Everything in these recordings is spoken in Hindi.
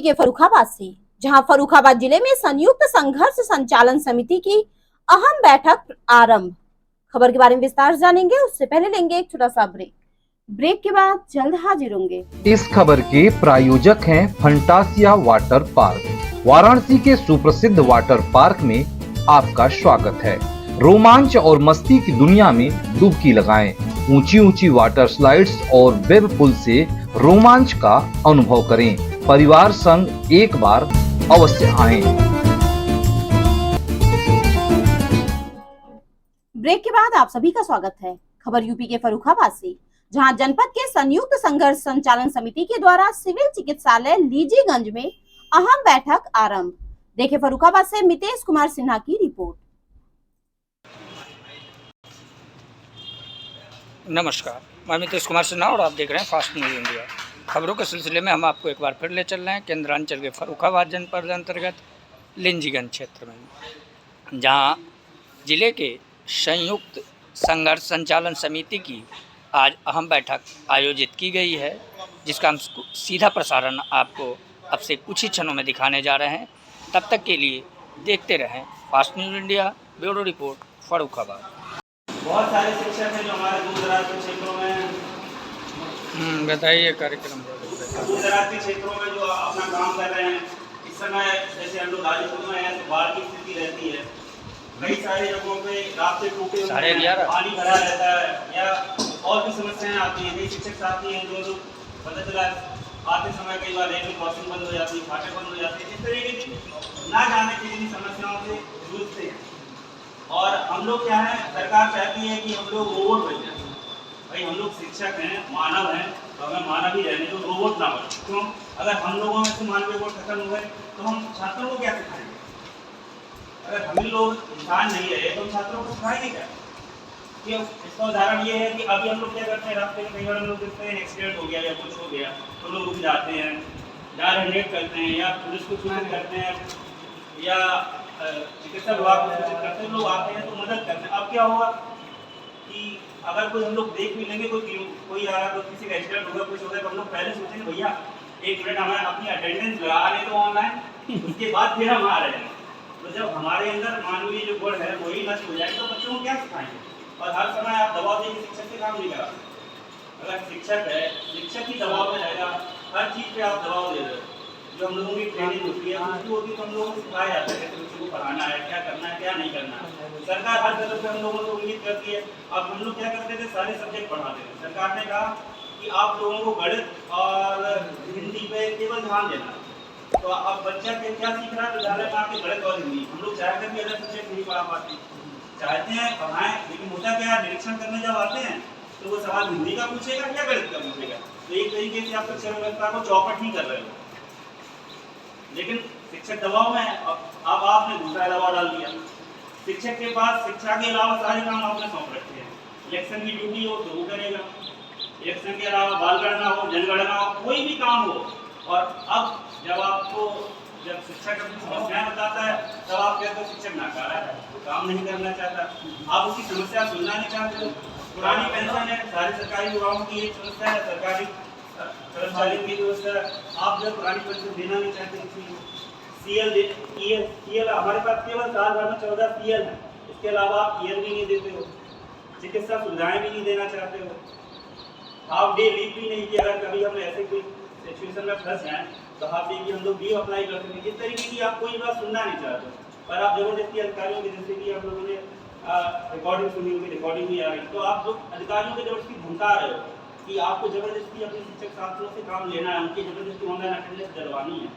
के फर्रुखाबाद से, जहां फर्रुखाबाद जिले में संयुक्त संघर्ष संचालन समिति की अहम बैठक आरंभ। खबर के बारे में विस्तार जानेंगे, उससे पहले लेंगे एक छोटा सा ब्रेक के बाद जल्द हाजिर होंगे। इस खबर के प्रायोजक हैं फंटासिया वाटर पार्क। वाराणसी के सुप्रसिद्ध वाटर पार्क में आपका स्वागत है। रोमांच और मस्ती की दुनिया में डुबकी लगाएं। ऊंची ऊंची वाटर स्लाइड्स और वेब पुल से रोमांच का अनुभव करें। परिवार संग एक बार अवश्य आएं। ब्रेक के बाद आप सभी का स्वागत है। खबर यूपी के फर्रुखाबाद से, जहां जनपद के संयुक्त संघर्ष संचालन समिति के द्वारा सिविल चिकित्सालय लीजीगंज में अहम बैठक आरंभ। देखें फर्रुखाबाद से मितेश कुमार सिन्हा की रिपोर्ट। नमस्कार, मैं मितेश कुमार सिन्हा और आप देख रहे हैं फास्ट न्यूज इंडिया। खबरों के सिलसिले में हम आपको एक बार फिर ले चल रहे हैं केंद्रांचल के फर्रुखाबाद जनपद अंतर्गत लीजीगंज क्षेत्र में, जहां जिले के संयुक्त संघर्ष संचालन समिति की आज अहम बैठक आयोजित की गई है, जिसका हम सीधा प्रसारण आपको अब से कुछ ही क्षणों में दिखाने जा रहे हैं। तब तक के लिए देखते रहें fast news India. Bureau report, Farrukhabad. बहुत सारे शिक्षक हैं जो हमारे दूर दराज के क्षेत्रों में बताइए कार्यक्रम। दूर दराज के क्षेत्रों में जो अपना काम कर रहे हैं। इस समय जैसे हम लोग गाजीपुर में हैं तो बाढ़ की स्थिति रहती है। कई सारे जगहों पे रास्ते टूटे हुए हैं, पानी भरा रहता है या और भी समस्याएं आती हैं। कई शिक्षक साथी हैं जो पता चला आते समय कई बार रेलवे क्रॉसिंग बंद हो जाती है, फाटक बंद हो जाते हैं। इस तरीके की ना जाने की जिन समस्याओं से जूझते हैं। और हम लोग क्या है, सरकार चाहती है कि हम लोग रोबोट बन जाए। भाई हम लोग शिक्षक हैं, मानव हैं, तो हमें मानव ही रहने दो, रोबोट ना बने। क्यों? अगर हम लोगों में से मानवीय गुण खत्म हो गए तो हम छात्रों को क्या सिखाएंगे? अगर हम लोग इंसान नहीं रहे तो हम छात्रों को सिखाएंगे क्या? कि इसका उदाहरण ये है कि अभी हम लोग क्या करते हैं, रास्ते में कई बार हम लोग देखते हैं एक्सीडेंट हो गया या कुछ हो गया तो लोग रुक जाते हैं, डायरेक्ट करते हैं या पुलिस को सूचित करते हैं या चिकित्सा विभाग को सूचित करते हैं। लोग आते हैं तो मदद करते हैं। अब क्या होगा कि अगर कोई हम लोग देख भी लेंगे, कोई आ रहा है, किसी का एक्सीडेंट होगा, कुछ होगा, तो हम लोग पहले सोचेंगे भैया 1 मिनट हमें अपनी अटेंडेंस लगा रहे तो ऑनलाइन, उसके बाद फिर हम आ रहे हैं। तो जब हमारे अंदर मानवीय जो गुण है वही नष्ट हो जाए तो बच्चों को क्या सिखाएंगे? और हर समय आप दबाव देंगे, शिक्षक से काम नहीं करा। अगर शिक्षक है, शिक्षक ही दबाव में रहेगा, हर चीज़ पे आप दबाव दे रहे हो। जो हम लोगों की ट्रेनिंग होती है उसकी होती है तो हम लोगों को सिखाया जाता है कैसे बच्चों को पढ़ाना है, क्या करना है, क्या नहीं करना है। सरकार हर तरफ से हम लोगों को इंगित करती है। अब हम लोग क्या करते थे, सारे सब्जेक्ट पढ़ाते थे। सरकार ने कहा कि आप लोगों को गणित और हिंदी पे केवल ध्यान देना है। तो अब बच्चा क्या सीख रहा है विद्यालय में आके? गणित और हिंदी। हम लोग चाहते हैं कि अदर सब्जेक्ट नहीं पढ़ा पाते, चाहते हैं पढ़ाएं, लेकिन होता क्या है, निरीक्षण करने जब आते हैं तो वो सवाल हिंदी का पूछेगा या गणित का पूछेगा। तो एक तरीके से आप शिक्षा व्यवस्था को चौपट ही कर रहे हो। लेकिन शिक्षक दबाव में है। अब आपने दूसरा दबाव डाल दिया। शिक्षक के पास शिक्षा के अलावा सारे काम आपने सौंप रखे हैं। इलेक्शन की ड्यूटी हो तो वो करेगा, इलेक्शन के अलावा बाल गणना हो, जनगणना हो, कोई भी काम हो। और अब जब शिक्षक अपनी समस्याएं बताता है तब आप कहते हो शिक्षक नाकारा है, वो काम नहीं करना चाहता। आप उसकी समस्या सुनना नहीं चाहते हो। पुरानी पेंशन है, सारे सरकारी विभागों की एक समस्या है, सरकारी कर्मचारियों की व्यवस्था है। आप जब पुरानी पेंशन देना नहीं चाहते, सीएल हमारे पास केवल साल भर में 14 सीएल है, इसके अलावा आप सीएल भी नहीं देते हो। चिकित्सा सुविधाएं भी नहीं देना चाहते हो। हाफ डे लीव भी नहीं, कि अगर कभी हम ऐसे कोई सिचुएशन में फंस जाए तो हाफ डे की हम लोग लीव अप्लाई कर सकते हैं। इस तरीके की आप कोई बात सुनना नहीं चाहते, पर आप जबरदस्ती अधिकारियों की, जैसे कि हम लोगों ने रिकॉर्डिंग सुनी, उनकी रिकॉर्डिंग भी आ रही, तो आप लोग अधिकारियों को जबरदस्ती धमका रहे हो कि आपको जबरदस्ती अपने शिक्षक साथियों से काम लेना है, उनकी जबरदस्ती ऑनलाइन अटेंडेंस दिलवानी है।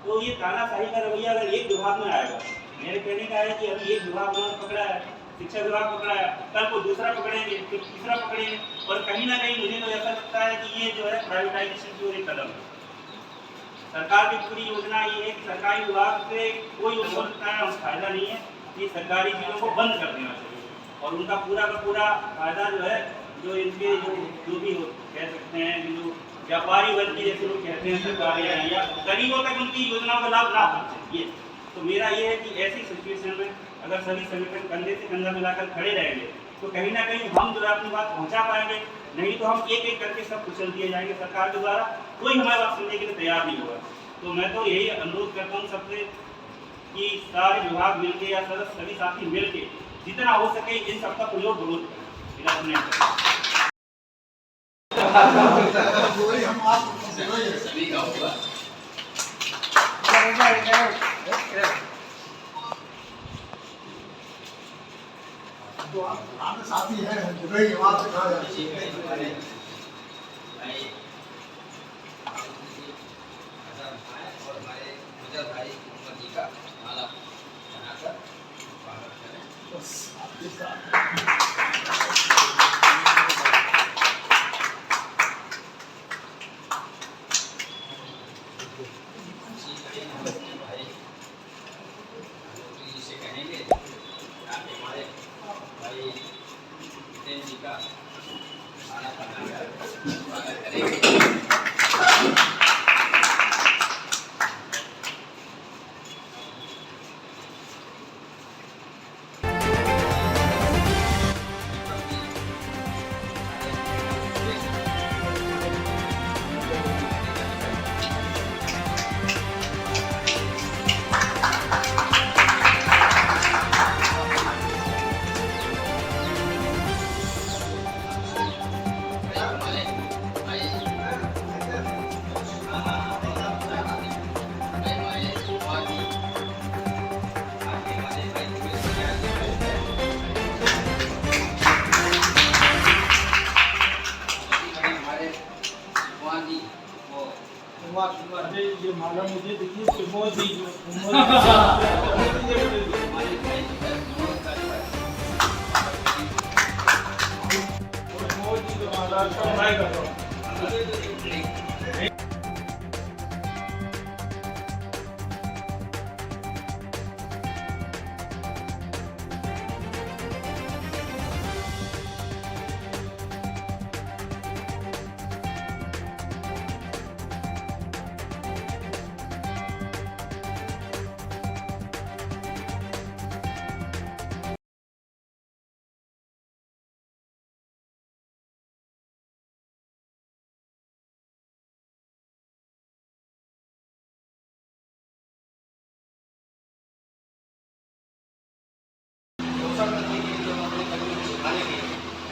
तो ये तानाशाही का रवैया अगर एक विभाग में आएगा, मेरे कहने का है कि अभी एक विभाग उन्होंने पकड़ा है, शिक्षा विभाग पकड़ा है, कल को दूसरा पकड़ेंगे, फिर तीसरा पकड़ेंगे। और कहीं ना कहीं मुझे तो ऐसा लगता है कि ये जो है प्राइवेटाइजेशन की ओर एक कदम है। सरकार की पूरी योजना ये है कि सरकारी विभाग से कोई फायदा नहीं है, ये सरकारी चीज़ों को बंद कर देना चाहिए। और उनका पूरा का पूरा फायदा जो है, जो इनके जो भी कह सकते हैं, जो व्यापारी वर्ग के जैसे लोग कहते हैं सरकारी या गरीबों तक उनकी योजनाओं का लाभ ना पहुँचे। ये तो मेरा ये है कि ऐसी सिचुएशन में अगर सभी संगठन कंधे से कंधा मिलाकर खड़े रहेंगे तो कहीं ना कहीं हम जो है अपनी बात पहुंचा पाएंगे। नहीं तो हम एक एक करके सब कुचल दिए जाएंगे। सरकार के द्वारा कोई हमारी बात सुनने के लिए तैयार नहीं होगा। तो मैं तो यही अनुरोध करता हूँ सबसे कि सारे विभाग मिलके या सभी साथी मिलके जितना हो सके इन सबका प्रयोग जरूर करें। सभी का होगा। तो आप साथी है दुबई वहाँ से कहा जाए और हमारे गुजर भाई मोहम्मद जी का माला बनाकर स्वागत करें। बस आपके साथ भाई जी से कहेंगे आप हमारे भाई जितेंद्र जी का माला बनाकर स्वागत करेंगे। ये माला मुझे देखिए प्रमोद जी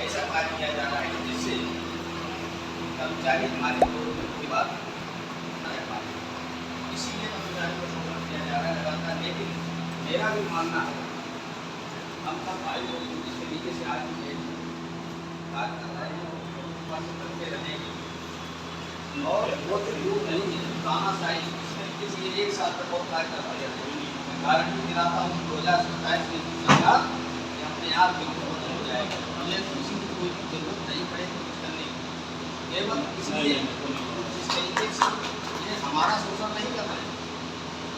ऐसा कार्य किया जा रहा है जिससे कर्मचारी हमारे की बात न रख पाए, इसीलिए कर्मचारी को शोषण किया जा रहा है लगातार। लेकिन मेरा भी मानना है हम सब भाई लोग जिस तरीके से आज ये कार्य कर रहे हैं करते रहेंगे और वो तो योग नहीं है तानाशाही इस तरीके से एक साथ में बहुत कार्य कर रहे हैं। गारंटी दिलाता हूँ 2027 में सरकार अपने आप बिल्कुल खत्म हो जाएगा। हमें किसी की कोई जरूरत नहीं पड़ेगी कुछ करने की, केवल इसलिए इस तरीके से ये हमारा शोषण नहीं कर रहे हैं,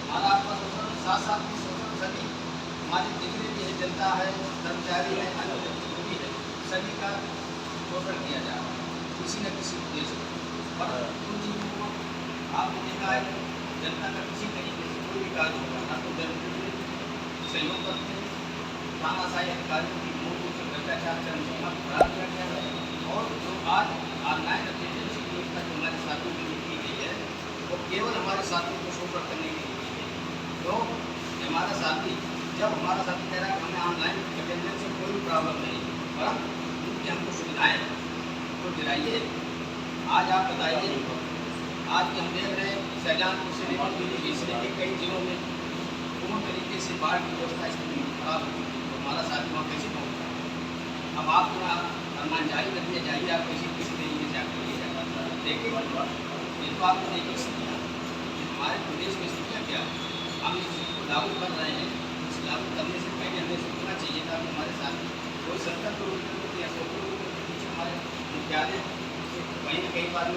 हमारा आपका शोषण साथ साथ में शोषण सभी हमारे जितने भी है जनता है कर्मचारी है अन्य जो भी है सभी का शोषण किया जा रहा है किसी न किसी उद्देश्य पर। उन चीज़ों को आपने देखा है जनता का किसी तरीके से कोई भी कार्य होगा ना तो जनता सहयोग करते हैं, तानाशाही अधिकारियों की मूल रूप से भ्रष्टाचार अनुसंधान खराब किया गया है। और जो आज ऑनलाइन अटेंडेंस व्यवस्था जो हमारे साथियों के लिए की गई है वो केवल हमारे साथियों को शोषण करने के लिए की गई है। तो हमारा साथी जब हमारा साथी कह रहा है कि हमें ऑनलाइन अटेंडेंस से कोई प्रॉब्लम नहीं है परंतु उनकी हमको सुविधाएँ तो दिलाइए। आज आप बताइए, आज हम देख रहे हैं शाहजहांपुर से लेकर बेगूसराय के कई जिलों में पूर्ण तरीके से बाढ़ की व्यवस्था स्थिति खराब हो चुकी है। तो हमारा साथी वहाँ कैसे पहुँचता है? अब आप अनुमान जारी रखिए, जाइए आप किसी तरीके से आपको लिए जाता देखिए ये तो आपको देखिए स्थितियाँ हमारे प्रदेश में स्थितियाँ क्या है। हम इस चीज़ को लागू कर रहे हैं, इस लागू करने से पहले हमें सोचना चाहिए था कि हमारे साथी कोई 70 किलोमीटर या 100 किलोमीटर के पीछे हमारे मुख्यालय कहीं न कहीं बार